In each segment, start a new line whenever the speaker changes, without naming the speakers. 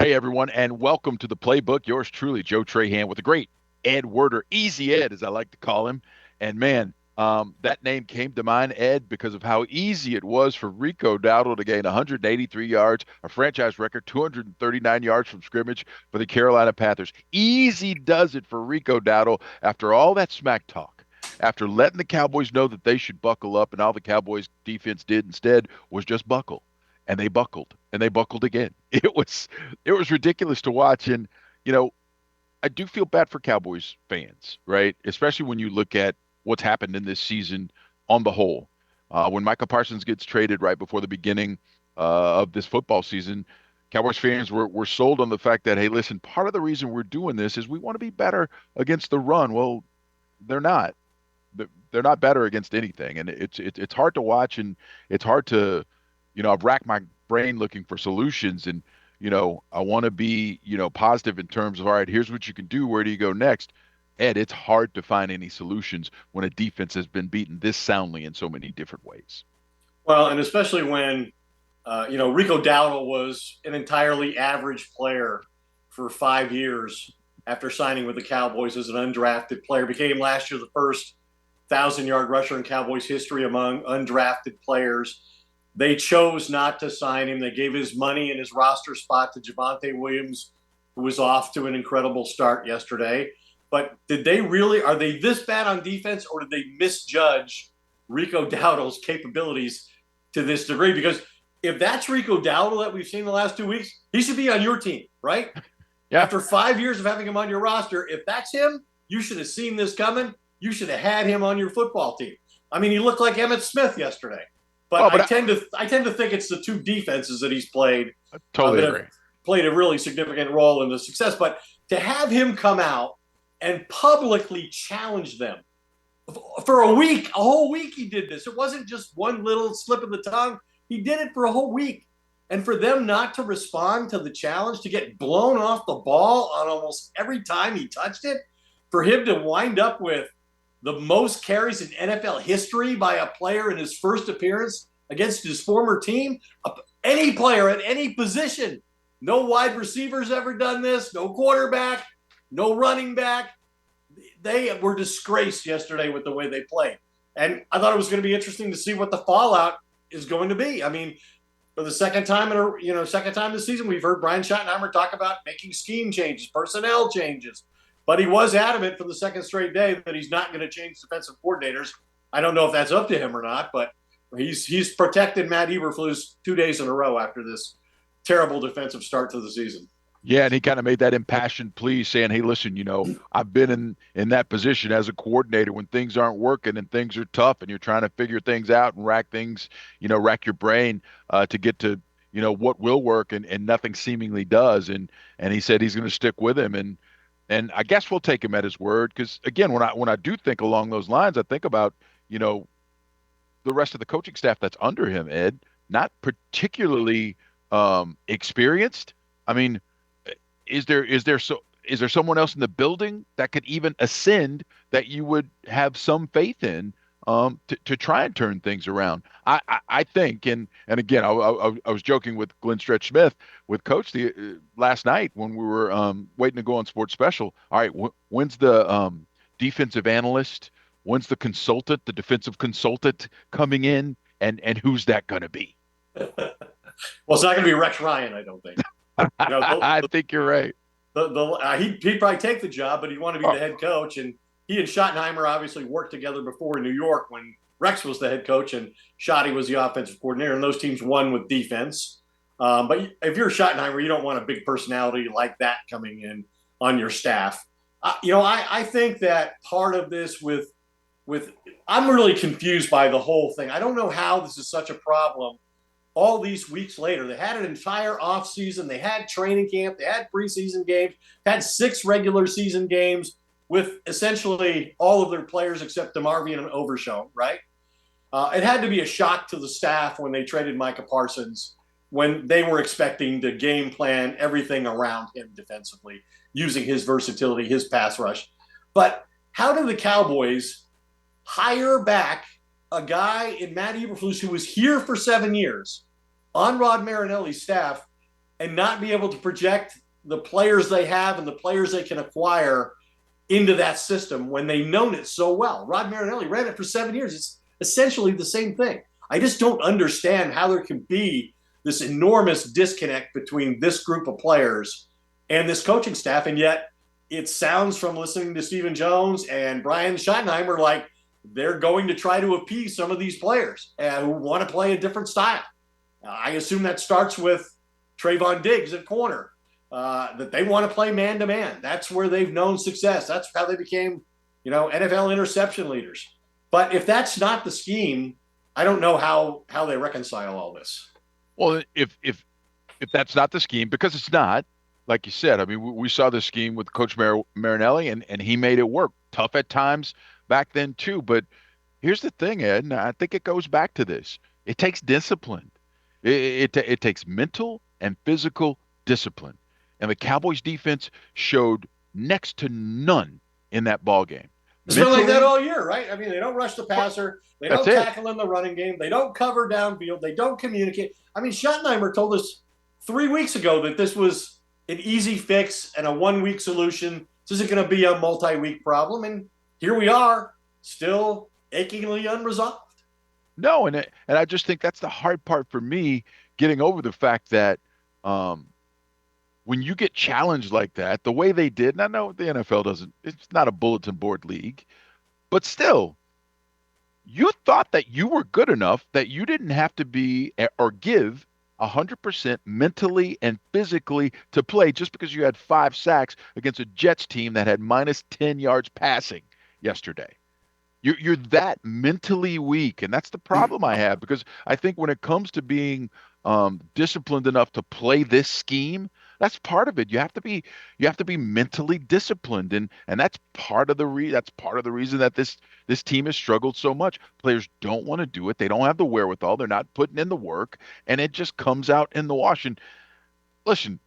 Hey, everyone, and welcome to the Playbook. Yours truly, Joe Trahan, with the great Ed Werder, Easy Ed, as I like to call him. And man, that name came to mind, Ed, because of how easy it was for Rico Dowdle to gain 183 yards, a franchise record, 239 yards from scrimmage for the Carolina Panthers. Easy does it for Rico Dowdle after all that smack talk. After letting the Cowboys know that they should buckle up, and all the Cowboys defense did instead was just buckle, and they buckled again. It was ridiculous to watch. And you know, I do feel bad for Cowboys fans, right? Especially when you look at what's happened in this season on the whole. When Micah Parsons gets traded right before the beginning of this football season, Cowboys fans were sold on the fact that, hey, listen, part of the reason we're doing this is we want to be better against the run. Well, they're not. They're not better against anything, and it's hard to watch, and it's hard to, I've racked my brain looking for solutions, and I want to be positive in terms of, all right, here's what you can do. Where do you go next? Ed, it's hard to find any solutions when a defense has been beaten this soundly in so many different ways.
Well, and especially when, Rico Dowdle was an entirely average player for 5 years after signing with the Cowboys as an undrafted player. Became last year the first 1,000-yard rusher in Cowboys history among undrafted players. They chose not to sign him. They gave his money and his roster spot to Javonte Williams, who was off to an incredible start yesterday. But are they this bad on defense, or did they misjudge Rico Dowdle's capabilities to this degree? Because if that's Rico Dowdle that we've seen the last 2 weeks, he should be on your team, right?
Yeah.
After 5 years of having him on your roster, if that's him, you should have seen this coming. You should have had him on your football team. I mean, he looked like Emmitt Smith yesterday. But,
Well, but
I tend to think it's the two defenses that he's played
I totally
that
agree.
have played a really significant role in the success. But to have him come out and publicly challenge them for a whole week, he did this. It wasn't just one little slip of the tongue. He did it for a whole week. And for them not to respond to the challenge, to get blown off the ball on almost every time he touched it, for him to wind up with the most carries in NFL history by a player in his first appearance against his former team, any player at any position. No wide receivers ever done this, no quarterback, no running back. They were disgraced yesterday with the way they played. And I thought it was going to be interesting to see what the fallout is going to be. I mean, for the second time this season, we've heard Brian Schottenheimer talk about making scheme changes, personnel changes. But he was adamant for the second straight day that he's not going to change defensive coordinators. I don't know if that's up to him or not, but he's protected Matt Eberflus 2 days in a row after this terrible defensive start to the season.
Yeah, and he kind of made that impassioned plea saying, hey, listen, I've been in that position as a coordinator when things aren't working and things are tough and you're trying to figure things out and rack your brain to get to, what will work, and nothing seemingly does. And he said he's going to stick with him. And I guess we'll take him at his word, because again, when I do think along those lines, I think about, the rest of the coaching staff that's under him, Ed, not particularly experienced. I mean, is there someone else in the building that could even ascend that you would have some faith in, to try and turn things around? I think, and again, I was joking with Glenn Stretch Smith with Coach last night when we were waiting to go on Sports Special. All right, when's the defensive analyst? When's the consultant, the defensive consultant coming in, and who's that going to be?
Well, it's not going to be Rex Ryan, I don't think.
I think you're right.
He'd probably take the job, but he'd want to be the head coach. And he and Schottenheimer obviously worked together before in New York when Rex was the head coach and Schotty was the offensive coordinator. And those teams won with defense. But if you're Schottenheimer, you don't want a big personality like that coming in on your staff. I think that part of this with I'm really confused by the whole thing. I don't know how this is such a problem all these weeks later. They had an entire offseason. They had training camp. They had preseason games, had 6 regular season games with essentially all of their players except DeMarvion and Overshown, right? It had to be a shock to the staff when they traded Micah Parsons, when they were expecting to game plan everything around him defensively, using his versatility, his pass rush. But how do the Cowboys hire back a guy in Matt Eberflus who was here for 7 years on Rod Marinelli's staff and not be able to project the players they have and the players they can acquire into that system when they've known it so well. Rod Marinelli ran it for 7 years. It's essentially the same thing. I just don't understand how there can be this enormous disconnect between this group of players and this coaching staff. And yet it sounds from listening to Stephen Jones and Brian Schottenheimer like they're going to try to appease some of these players who want to play a different style. I assume that starts with Trayvon Diggs at corner, that they want to play man to man. That's where they've known success. That's how they became, NFL interception leaders. But if that's not the scheme, I don't know how they reconcile all this.
Well, if that's not the scheme, because it's not, like you said, I mean, we saw the scheme with Coach Marinelli, and he made it work. Tough at times back then too. But here's the thing, Ed, and I think it goes back to this. It takes discipline. It takes mental and physical discipline. And the Cowboys defense showed next to none in that ball game.
It's been like that
Mentally,
all year, right? I mean, they don't rush the passer. They
that's
don't
it.
tackle in the running game. They don't cover downfield. They don't communicate. I mean, Schottenheimer told us 3 weeks ago that this was an easy fix and a 1 week solution. This isn't going to be a multi-week problem. And here we are, still achingly unresolved.
No, and I just think that's the hard part for me, getting over the fact that um, when you get challenged like that, the way they did, and I know the NFL doesn't, it's not a bulletin board league, but still, you thought that you were good enough that you didn't have to be or give 100% mentally and physically to play just because you had 5 sacks against a Jets team that had minus 10 yards passing yesterday. You're that mentally weak, and that's the problem I have, because I think when it comes to being disciplined enough to play this scheme, that's part of it. You have to be mentally disciplined, and that's part of the reason that this team has struggled so much. Players don't want to do it. They don't have the wherewithal. They're not putting in the work, and it just comes out in the wash. And listen,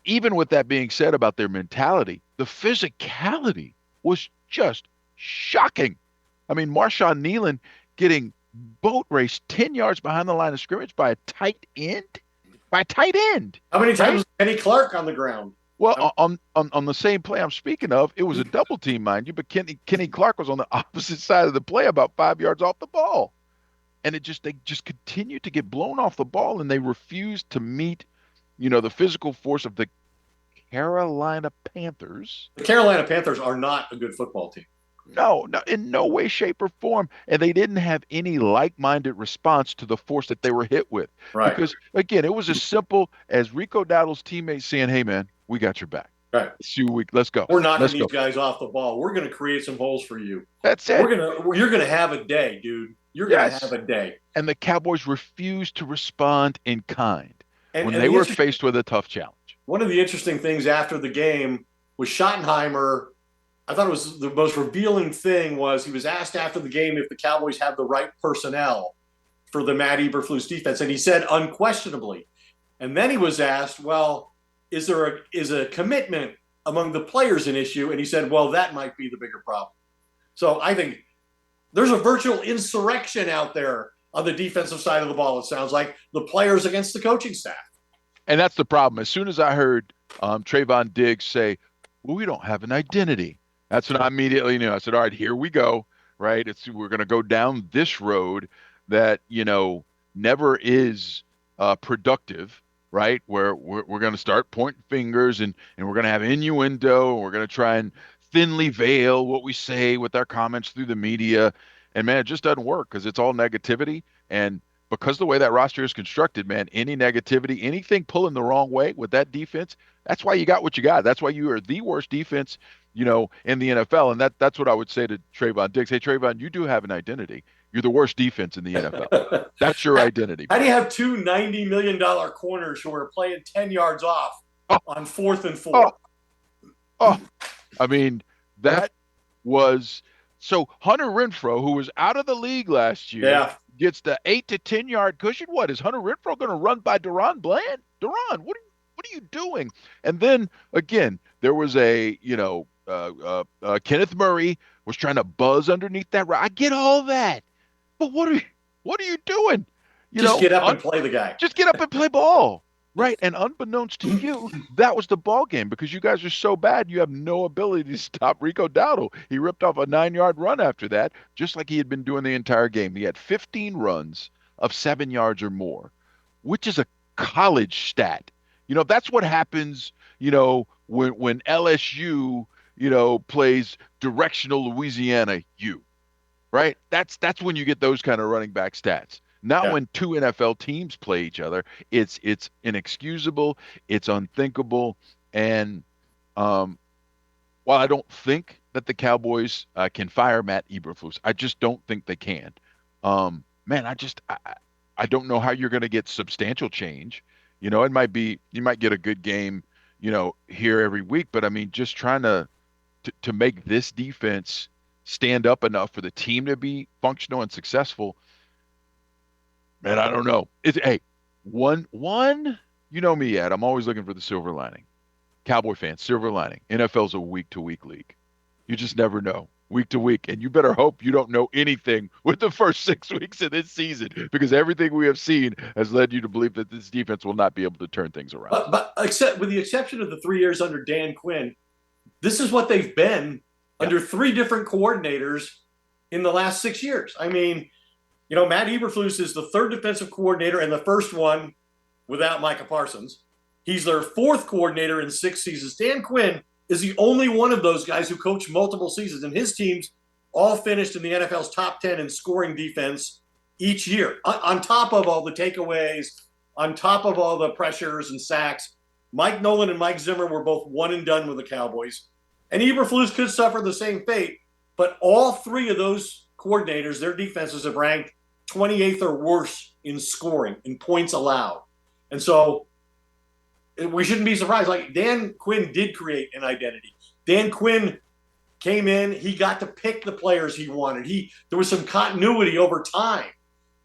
even with that being said about their mentality, the physicality was just shocking. I mean, Marshawn Nealon getting boat raced 10 yards behind the line of scrimmage by a tight end, by a tight end,
How many times
right?
was Kenny Clark on the ground?
Well,
I
on the same play I'm speaking of, it was a double team, mind you, but Kenny Clark was on the opposite side of the play, about 5 yards off the ball, and they just continued to get blown off the ball, and they refused to meet, the physical force of the Carolina Panthers.
The Carolina Panthers are not a good football team.
No, no, in no way, shape, or form. And they didn't have any like-minded response to the force that they were hit with.
Right.
Because again, it was as simple as Rico Dowdle's teammates saying, "Hey, man, we got your back.
Right.
Let's go.
We're knocking
Let's
these
go."
guys off the ball. We're going to create some holes for you.
That's it.
You're going to have a day, dude. You're going to have
Yes.
a day.
And the Cowboys refused to respond in kind when
And
they were faced with a tough challenge.
one of the interesting things after the game was Schottenheimer. I thought it was the most revealing thing was he was asked after the game if the Cowboys have the right personnel for the Matt Eberflus defense, and he said unquestionably. And then he was asked, well, is a commitment among the players an issue? And he said, well, that might be the bigger problem. So I think there's a virtual insurrection out there on the defensive side of the ball. It sounds like the players against the coaching staff.
And that's the problem. As soon as I heard Trayvon Diggs say, "Well, we don't have an identity," that's when I immediately knew. I said, "All right, here we go. Right? We're going to go down this road that never is productive. Right? Where we're going to start pointing fingers, and we're going to have innuendo, and we're going to try and thinly veil what we say with our comments through the media. And man, it just doesn't work because it's all negativity. And because the way that roster is constructed, man, any negativity, anything pulling the wrong way with that defense, that's why you got what you got. That's why you are the worst defense, in the NFL. And that's what I would say to Trayvon Diggs. Hey, Trayvon, you do have an identity. You're the worst defense in the NFL. That's your identity.
How do you have two $90 million corners who are playing 10 yards off
Oh,
on 4th and 4?
oh, oh. I mean, that was so Hunter Renfrow, who was out of the league last year,
Yeah.
gets the 8 to 10 yard cushion. What is Hunter Renfrow going to run by Deron Bland? Deron, what are you doing? And then again, there was Kenneth Murray was trying to buzz underneath that. I get all that, but what are you doing?
Just get up and play the guy.
Just get up and play ball. Right, and unbeknownst to you, that was the ball game because you guys are so bad, you have no ability to stop Rico Dowdle. He ripped off a 9-yard run after that, just like he had been doing the entire game. He had 15 runs of 7 yards or more, which is a college stat. That's what happens, when LSU, plays directional Louisiana U, right? That's when you get those kind of running back stats. Not
Yeah.
when two NFL teams play each other. It's inexcusable, it's unthinkable, and um, while I don't think that the Cowboys can fire Matt Eberflus, I just don't think they can. Man, I don't know how you're going to get substantial change. It might be you might get a good game, here every week, but I mean, just trying to make this defense stand up enough for the team to be functional and successful, man, I don't know. Hey, one, you know me, Ed. I'm always looking for the silver lining. Cowboy fans, silver lining. NFL's a week to week league. You just never know week to week. And you better hope you don't know anything with the first 6 weeks of this season because everything we have seen has led you to believe that this defense will not be able to turn things around.
But except with the exception of the 3 years under Dan Quinn, this is what they've been
Yeah.
under three different coordinators in the last 6 years. I mean, Matt Eberflus is the third defensive coordinator and the first one without Micah Parsons. He's their fourth coordinator in 6 seasons. Dan Quinn is the only one of those guys who coached multiple seasons, and his teams all finished in the NFL's top 10 in scoring defense each year. On top of all the takeaways, on top of all the pressures and sacks, Mike Nolan and Mike Zimmer were both one and done with the Cowboys. And Eberflus could suffer the same fate, but all three of those coordinators, their defenses have ranked 28th or worse in scoring, in points allowed. And so we shouldn't be surprised. Like, Dan Quinn did create an identity. Dan Quinn came in, he got to pick the players he wanted. There was some continuity over time,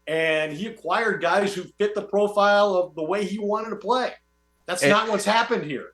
and he acquired guys who fit the profile of the way he wanted to play. That's
And,
not what's happened here.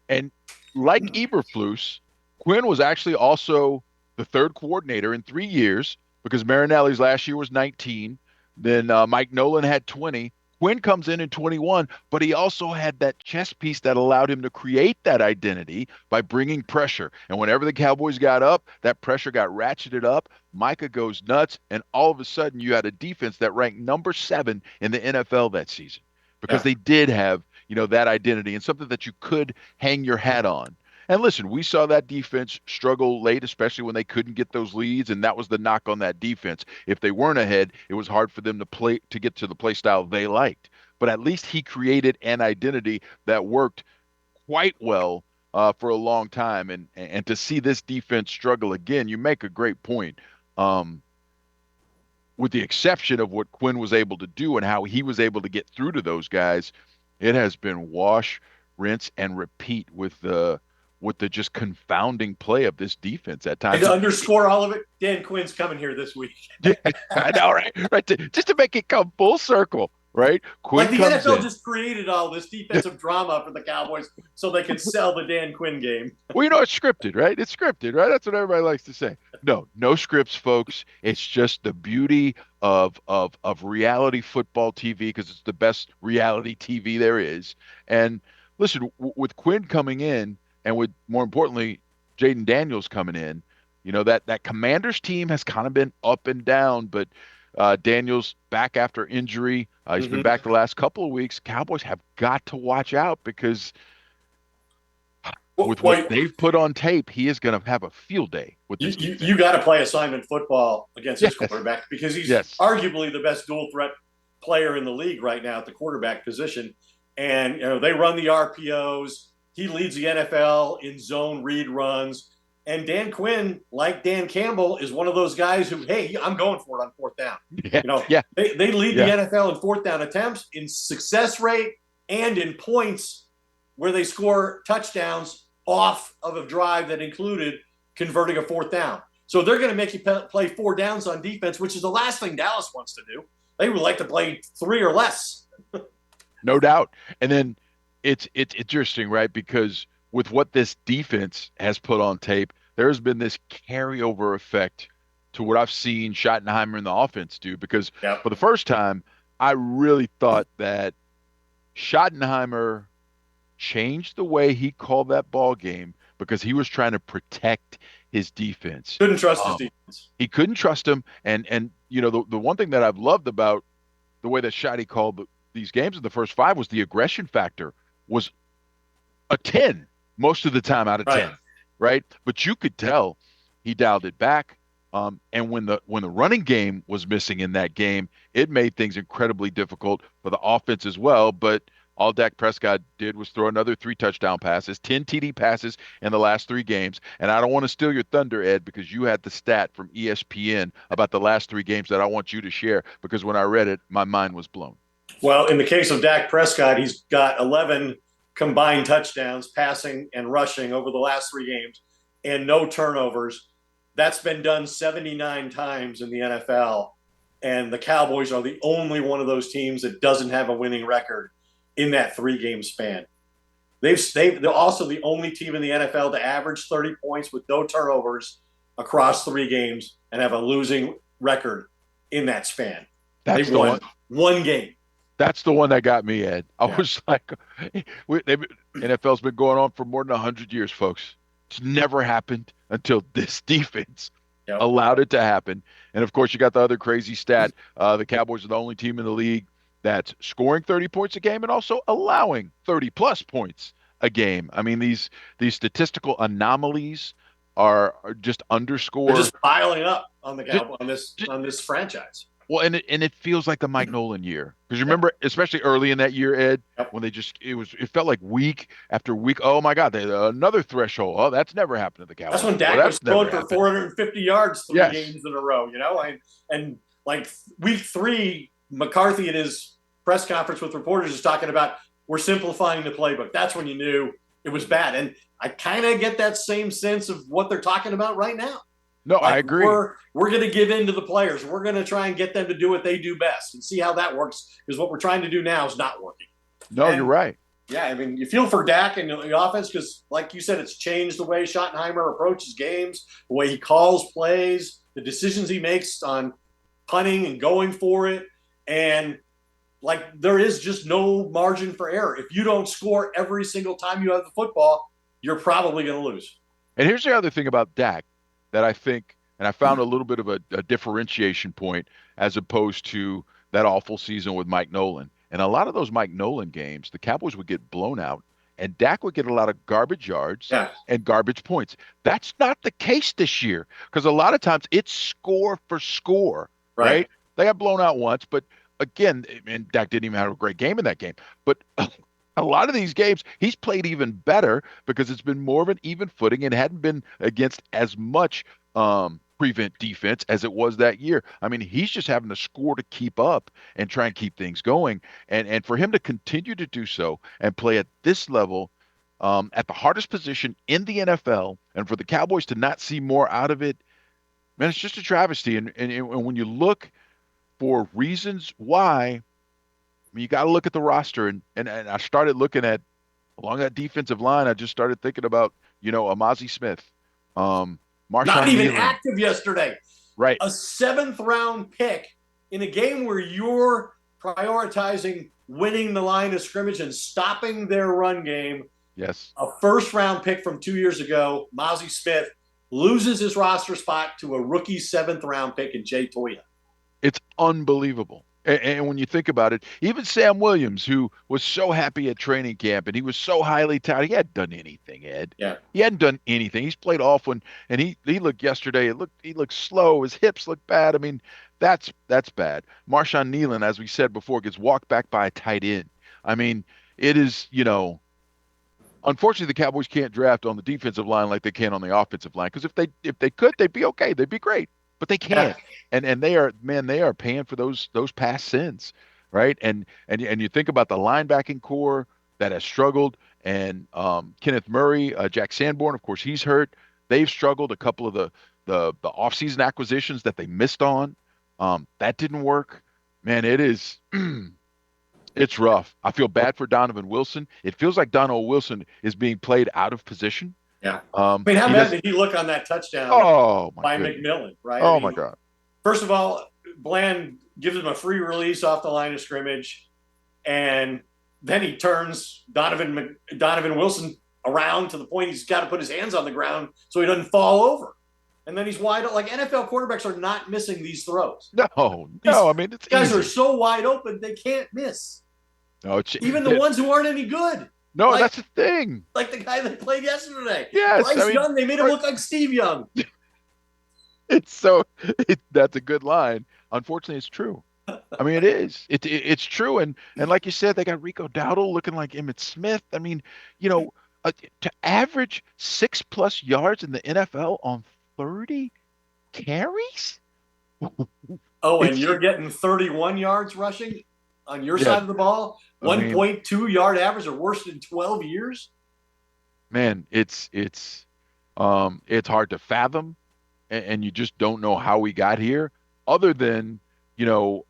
and like Eberflus, Quinn was actually also the third coordinator in 3 years because Marinelli's last year was 19. Then Mike Nolan had 20. Quinn comes in 21, but he also had that chess piece that allowed him to create that identity by bringing pressure. And whenever the Cowboys got up, that pressure got ratcheted up. Micah goes nuts, and all of a sudden you had a defense that ranked number 7 in the NFL that season because
Yeah.
they did have, that identity and something that you could hang your hat on. And listen, we saw that defense struggle late, especially when they couldn't get those leads, and that was the knock on that defense. If they weren't ahead, it was hard for them to get to the play style they liked. But at least he created an identity that worked quite well for a long time. And to see this defense struggle again, you make a great point. Um, with the exception of what Quinn was able to do and how he was able to get through to those guys, it has been wash, rinse, and repeat with the just confounding play of this defense at
And
times.
to underscore all of it, Dan Quinn's coming here this week.
Yeah, I know, right? Right. Just to make it come full circle, right?
Like,
Quinn
the
comes
NFL
in.
just created all this defensive drama for the Cowboys so they could sell the Dan Quinn game.
Well, it's scripted, right? It's scripted, right? That's what everybody likes to say. No scripts, folks. It's just the beauty of reality football TV because it's the best reality TV there is. And listen, with Quinn coming in, and with more importantly, Jaden Daniels coming in, that Commanders team has kind of been up and down, but Daniels back after injury. He's been back the last couple of weeks. Cowboys have got to watch out because with what
Well,
they've put on tape, he is going to have a field day with this defense.
you got to play assignment football against
Yes.
this quarterback because he's
Yes.
arguably the best dual threat player in the league right now at the quarterback position. And they run the RPOs. He leads the NFL in zone read runs. And Dan Quinn, like Dan Campbell, is one of those guys who, hey, I'm going for it on fourth down.
Yeah.
They lead
Yeah.
the NFL in fourth down attempts, in success rate, and in points where they score touchdowns off of a drive that included converting a fourth down. So they're going to make you play 4 downs on defense, which is the last thing Dallas wants to do. They would like to play 3 or less.
No doubt. And then it's interesting, right? Because with what this defense has put on tape, there's been this carryover effect to what I've seen Schottenheimer and the offense do. Because
Yep.
for the first time, I really thought that Schottenheimer changed the way he called that ball game because he was trying to protect his defense.
Couldn't trust his
Um,
defense.
he couldn't trust him, and the one thing that I've loved about the way that Shotty called these games in the first five was the aggression factor was a 10 most of the time out of
Right.
10, right? But you could tell he dialed it back. And when the running game was missing in that game, it made things incredibly difficult for the offense as well. But all Dak Prescott did was throw another three touchdown passes, 10 TD passes in the last three games. And I don't want to steal your thunder, Ed, because you had the stat from ESPN about the last three games that I want you to share because when I read it, my mind was blown.
Well, in the case of Dak Prescott, he's got 11 combined touchdowns, passing and rushing over the last three games, and no turnovers. That's been done 79 times in the NFL. And the Cowboys are the only one of those teams that doesn't have a winning record in that 3 game span. They're also the only team in the NFL to average 30 points with no turnovers across 3 games and have a losing record in that span.
That's
They've
the
won
one.
1 game.
That's the one that got me, Ed. I
Yeah.
was like, NFL's been going on for more than 100 years, folks. It's never happened until this defense
Yep.
allowed it to happen. And of course, you got the other crazy stat. The Cowboys are the only team in the league that's scoring 30 points a game and also allowing 30 plus points a game. I mean, these statistical anomalies are just
They're
underscore.
just piling up on the
Just,
Cowboys on this franchise.
well, and it feels like the Mike Nolan year because you
Yep.
remember, especially early in that year, Ed,
Yep.
when it felt like week after week. Oh my God, another threshold. Oh, that's never happened to the
That's
Cowboys
when
before.
Dak was
That's never
throwing for
happened.
450 yards three
Yes.
games in a row, and like week 3, McCarthy in his press conference with reporters is talking about we're simplifying the playbook. That's when you knew it was bad. And I kind of get that same sense of what they're talking about right now.
No, I
Like
agree.
we're going to give in to the players. We're going to try and get them to do what they do best and see how that works because what we're trying to do now is not working.
No, you're
And
right.
yeah, I mean, you feel for Dak and the offense because, like you said, it's changed the way Schottenheimer approaches games, the way he calls plays, the decisions he makes on punting and going for it. And, like, there is just no margin for error. If you don't score every single time you have the football, you're probably going to lose.
And here's the other thing about Dak that I think, and I found a little bit of a differentiation point as opposed to that awful season with Mike Nolan. And a lot of those Mike Nolan games, the Cowboys would get blown out, and Dak would get a lot of garbage yards
Yeah.
and garbage points. That's not the case this year because a lot of times it's score for score, right? They got blown out once, but again, and Dak didn't even have a great game in that game. But a lot of these games, he's played even better because it's been more of an even footing and hadn't been against as much prevent defense as it was that year. I mean, he's just having to score to keep up and try and keep things going. And for him to continue to do so and play at this level, at the hardest position in the NFL, and for the Cowboys to not see more out of it, man, it's just a travesty. And when you look for reasons why, I mean, you got to look at the roster, and I started looking at along that defensive line. I just started thinking about Amazi Smith,
Not
Marshawn
even
Nealon,
active yesterday.
right?
A 7th-round pick in a game where you're prioritizing winning the line of scrimmage and stopping their run game.
Yes,
A 1st-round pick from 2 years ago, Mazi Smith, loses his roster spot to a rookie 7th-round pick in Jay Toya.
it's unbelievable. And when you think about it, even Sam Williams, who was so happy at training camp and he was so highly touted, he hadn't done anything, Ed.
Yeah.
He hadn't done anything. He's played off when, and he looked yesterday. He looked slow. His hips look bad. I mean, that's bad. Marshawn Nealon, as we said before, gets walked back by a tight end. I mean, it is, unfortunately, the Cowboys can't draft on the defensive line like they can on the offensive line. Because if they could, they'd be okay. They'd be great. But they can't. And they are paying for those past sins, right? And you think about the linebacking core that has struggled, and Kenneth Murray, Jack Sanborn, of course, he's hurt. They've struggled. A couple of the offseason acquisitions that they missed on, that didn't work. Man, it is. It's rough. I feel bad for Donovan Wilson. It feels like Donovan Wilson is being played out of position.
Yeah. I mean, how bad did he look on that touchdown by McMillan, right?
Oh, my God.
First of all, Bland gives him a free release off the line of scrimmage, and then he turns Donovan Wilson around to the point he's got to put his hands on the ground so he doesn't fall over. And then he's wide open. Like NFL quarterbacks are not missing these throws.
No,
These
no. I mean, it's
guys are
easy.
so wide open they can't miss.
No,
Even the ones who aren't any good.
no,
Like
that's the thing.
like the guy that played yesterday.
Yes, I
Bryce
mean,
Young, they made him look like Steve Young.
it's so that's a good line. Unfortunately, it's true. I mean, it is. It's true. And like you said, they got Rico Dowdle looking like Emmitt Smith. I mean, you know, to average 6+ yards in the NFL on 30 carries,
Oh, and
it's
you're getting 31 yards rushing on your
yeah.
side of the ball,
I mean,
1.2 yard average or worse in 12 years.
man, it's hard to fathom, and you just don't know how we got here, other than, you know,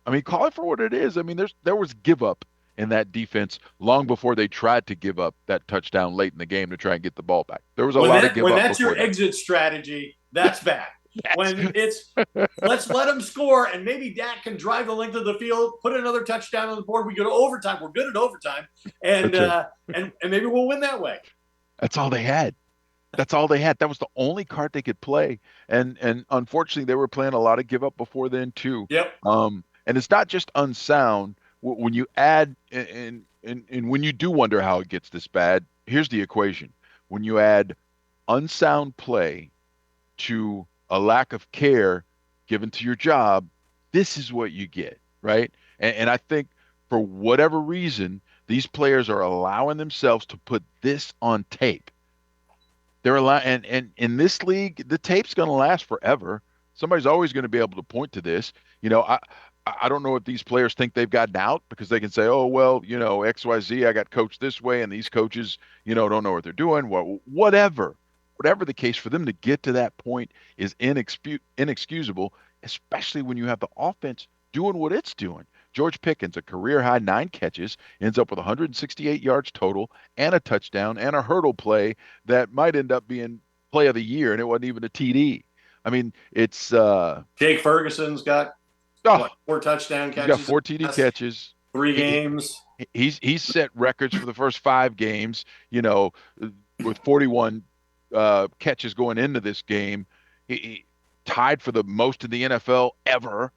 I mean, call it for what it is. I mean, there was give up in that defense long before they tried to give up that touchdown late in the game to try and get the ball back. There was a lot of give
When
up
that's
before
your
that.
exit strategy, that's bad.
Yes.
When it's let's let them score and maybe Dak can drive the length of the field, put another touchdown on the board. We go to overtime. We're good at overtime, and
That's right.
and maybe we'll win that way.
That's all they had. That's all they had. That was the only card they could play. And unfortunately, they were playing a lot of give up before then too.
Yep.
And it's not just unsound. When you add and when you do wonder how it gets this bad, here's the equation. When you add unsound play to a lack of care given to your job, this is what you get, right? And I think for whatever reason, these players are allowing themselves to put this on tape. They're allowed, and in this league, the tape's going to last forever. Somebody's always going to be able to point to this. You know, I don't know if these players think they've gotten out because they can say, oh well, you know, XYZ, I got coached this way, and these coaches, you know, don't know what they're doing. Well, whatever the case, for them to get to that point is inexcusable, especially when you have the offense doing what it's doing. George Pickens, a career high 9 catches, ends up with 168 yards total and a touchdown and a hurdle play that might end up being play of the year, and it wasn't even a TD. I mean, it's
Jake Ferguson's got
oh,
what 4 touchdown
he's got
catches in
4 TD
the last
catches.
3 games.
He's set records for the first 5 games. You know, with 41 catches going into this game, he tied for the most in the NFL ever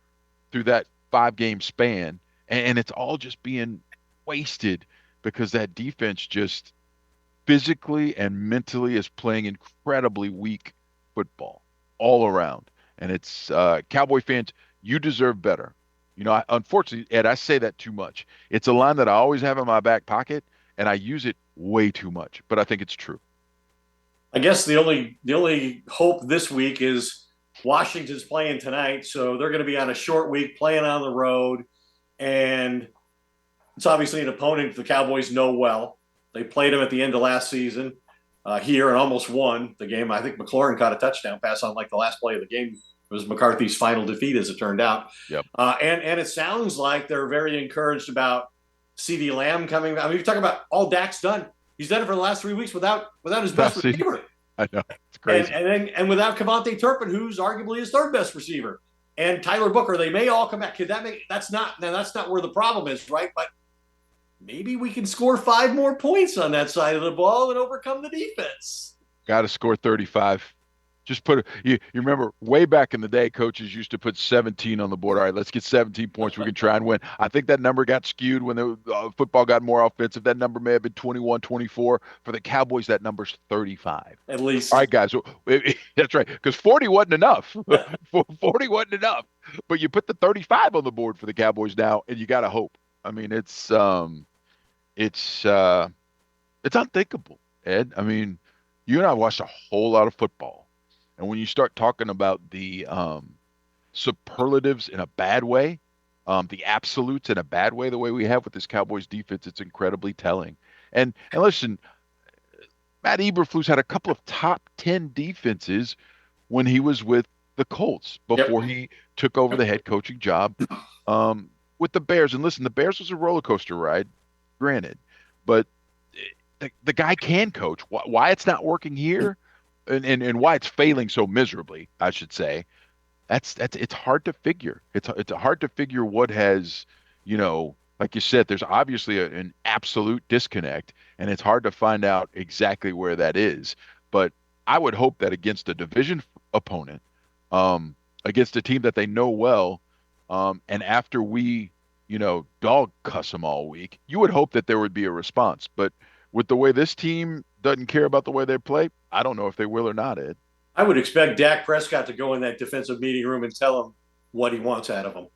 through that 5 game span, and it's all just being wasted because that defense just physically and mentally is playing incredibly weak football all around. And it's Cowboy fans, you deserve better. You know, unfortunately, Ed, I say that too much. It's a line that I always have in my back pocket, and I use it way too much, but I think it's true.
I guess the only hope this week is Washington's playing tonight, so they're going to be on a short week playing on the road, and it's obviously an opponent the Cowboys know well. They played them at the end of last season here and almost won the game. I think McLaurin caught a touchdown pass on like the last play of the game. It was McCarthy's final defeat, as it turned out.
Yep.
And it sounds like they're very encouraged about CeeDee Lamb coming. I mean, you talk about all Dak's done. He's done it for the last 3 weeks without his best
See,
receiver.
I know it's crazy.
And without Kevontae Turpin, who's arguably his third best receiver, and Tyler Booker, they may all come back. Could that make that's not where the problem is, right? But maybe we can score 5 more points on that side of the ball and overcome the defense.
Got to score 35. Just put you remember way back in the day, coaches used to put 17 on the board. All right, let's get 17 points. We can try and win. I think that number got skewed when the football got more offensive. That number may have been 21, 24. For the Cowboys, that number's 35.
At least.
All right, guys. That's right. Because 40 wasn't enough. 40 wasn't enough. But you put the 35 on the board for the Cowboys now, and you got to hope. I mean, it's unthinkable, Ed. I mean, you and I watched a whole lot of football. And when you start talking about the superlatives in a bad way, the absolutes in a bad way, the way we have with this Cowboys defense, it's incredibly telling. And listen, Matt Eberflus had a couple of top 10 defenses when he was with the Colts before
Yep.
he took over the head coaching job with the Bears. And listen, the Bears was a roller coaster ride, granted, but the guy can coach. Why it's not working here? And why it's failing so miserably, I should say. That's it's hard to figure. It's hard to figure what has, you know, like you said, there's obviously an absolute disconnect, and it's hard to find out exactly where that is. But I would hope that against a division opponent, against a team that they know well, and after we, dog cuss them all week, you would hope that there would be a response. But with the way this team doesn't care about the way they play, I don't know if they will or not, Ed.
I would expect Dak Prescott to go in that defensive meeting room and tell him what he wants out of them,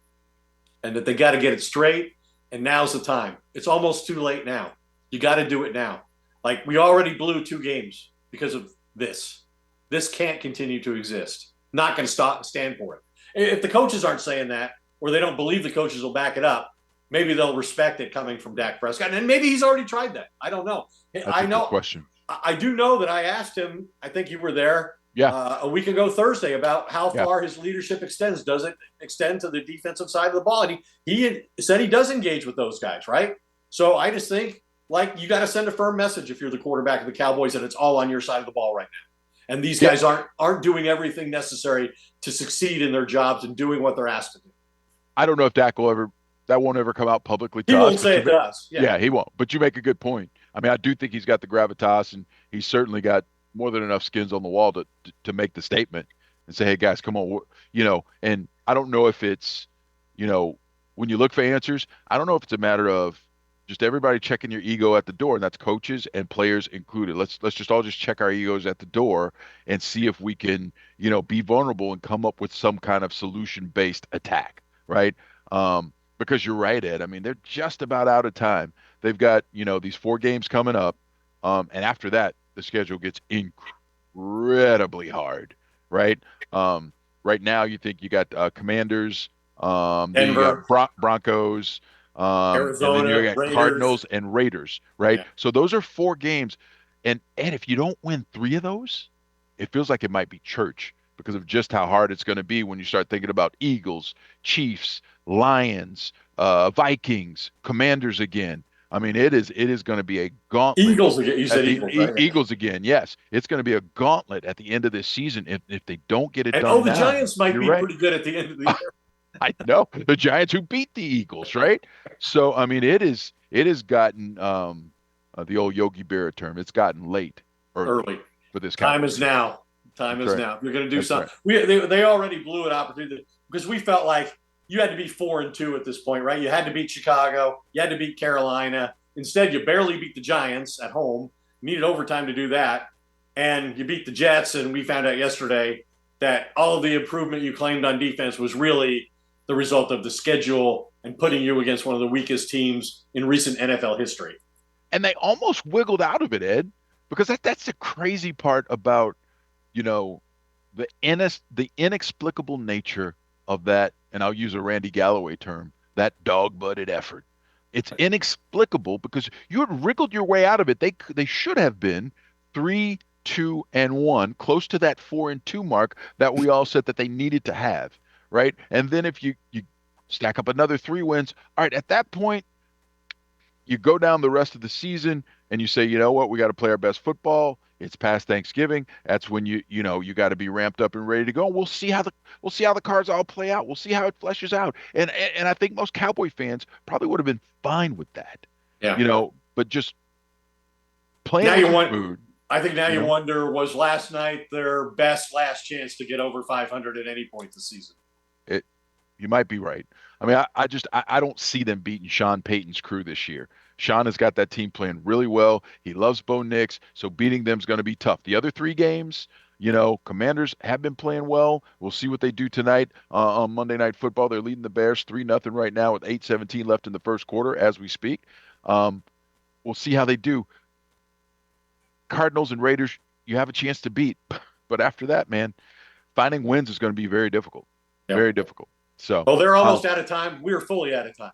and that they got to get it straight. And now's the time. It's almost too late now. You got to do it now. Like, we already blew 2 games because of this. This can't continue to exist. Not going to stand for it. If the coaches aren't saying that, or they don't believe the coaches will back it up, maybe they'll respect it coming from Dak Prescott. And maybe he's already tried that. I don't know.
That's a good question.
I do know that I asked him, I think you were there,
Yeah.
A week ago Thursday, about how
Yeah.
far his leadership extends. Does it extend to the defensive side of the ball? And he said he does engage with those guys, right? So I just think, like, you got to send a firm message if you're the quarterback of the Cowboys that it's all on your side of the ball right now. And these guys aren't doing everything necessary to succeed in their jobs and doing what they're asked to do.
I don't know if that won't ever come out publicly to
He
us.
won't say it to us.
Yeah, he won't. But you make a good point. I mean, I do think he's got the gravitas, and he's certainly got more than enough skins on the wall to make the statement and say, "Hey, guys, come on," And I don't know if it's, when you look for answers, I don't know if it's a matter of just everybody checking your ego at the door, and that's coaches and players included. Let's just all just check our egos at the door and see if we can, be vulnerable and come up with some kind of solution-based attack, right? Because you're right, Ed. I mean, they're just about out of time. They've got, these 4 games coming up, and after that, the schedule gets incredibly hard, right? Right now, you think you got Commanders, then you
Denver,
got Broncos, and then you
Arizona,
got
Raiders.
Cardinals and Raiders, right?
Yeah.
So those are 4 games, and if you don't win 3 of those, it feels like it might be church because of just how hard it's going to be when you start thinking about Eagles, Chiefs, Lions, Vikings, Commanders again. I mean, it is going to be a gauntlet
Eagles again. You
at
said
the
Eagles, right?
Eagles again. Yes, it's going to be a gauntlet at the end of this season if they don't get it
And
done
the
now.
Giants might
You're
be
right.
pretty good at the end of the year.
I know the Giants who beat the Eagles, right? So I mean, it has gotten the old Yogi Berra term. It's gotten late early
Early.
for this
Time
Cowboys
is
team.
now. Time
That's
is
right.
now. You're going to do
That's right.
something. They already blew an opportunity because we felt like you had to be 4-2 at this point, right? You had to beat Chicago. You had to beat Carolina. Instead, you barely beat the Giants at home. You needed overtime to do that. And you beat the Jets. And we found out yesterday that all of the improvement you claimed on defense was really the result of the schedule and putting you against one of the weakest teams in recent NFL history.
And they almost wiggled out of it, Ed, because that's the crazy part about, you know, the inexplicable nature of that, and I'll use a Randy Galloway term, that dog-butted effort. It's inexplicable because you had wriggled your way out of it. They should have been 3-2-1, close to that 4-2 mark that we all said that they needed to have, right? And then if you stack up another 3 wins, all right, at that point you go down the rest of the season and you say, you know what, we got to play our best football. It's past Thanksgiving. That's when you got to be ramped up and ready to go. We'll see how the cards all play out. We'll see how it fleshes out. And I think most Cowboy fans probably would have been fine with that.
Yeah.
But just playing
Now
with
you
the
want.
mood.
I think now
You
you
know,
wonder, was last night their best last chance to get over 500 at any point this season?
it you might be right. I mean, I don't see them beating Sean Payton's crew this year. Sean has got that team playing really well. He loves Bo Nix, so beating them is going to be tough. The other 3 games, Commanders have been playing well. We'll see what they do tonight on Monday Night Football. They're leading the Bears 3-0 right now with 8:17 left in the first quarter as we speak. Um, we'll see how they do. Cardinals and Raiders, you have a chance to beat, but after that, man, finding wins is going to be very difficult.
Yeah.
Very difficult. So,
Well, they're almost out of time. We're fully out of time.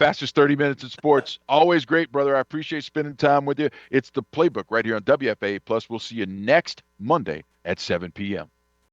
fastest 30 minutes in sports. Always great, brother. I appreciate spending time with you. It's the Playbook right here on WFAA Plus. We'll see you next Monday at 7 p.m.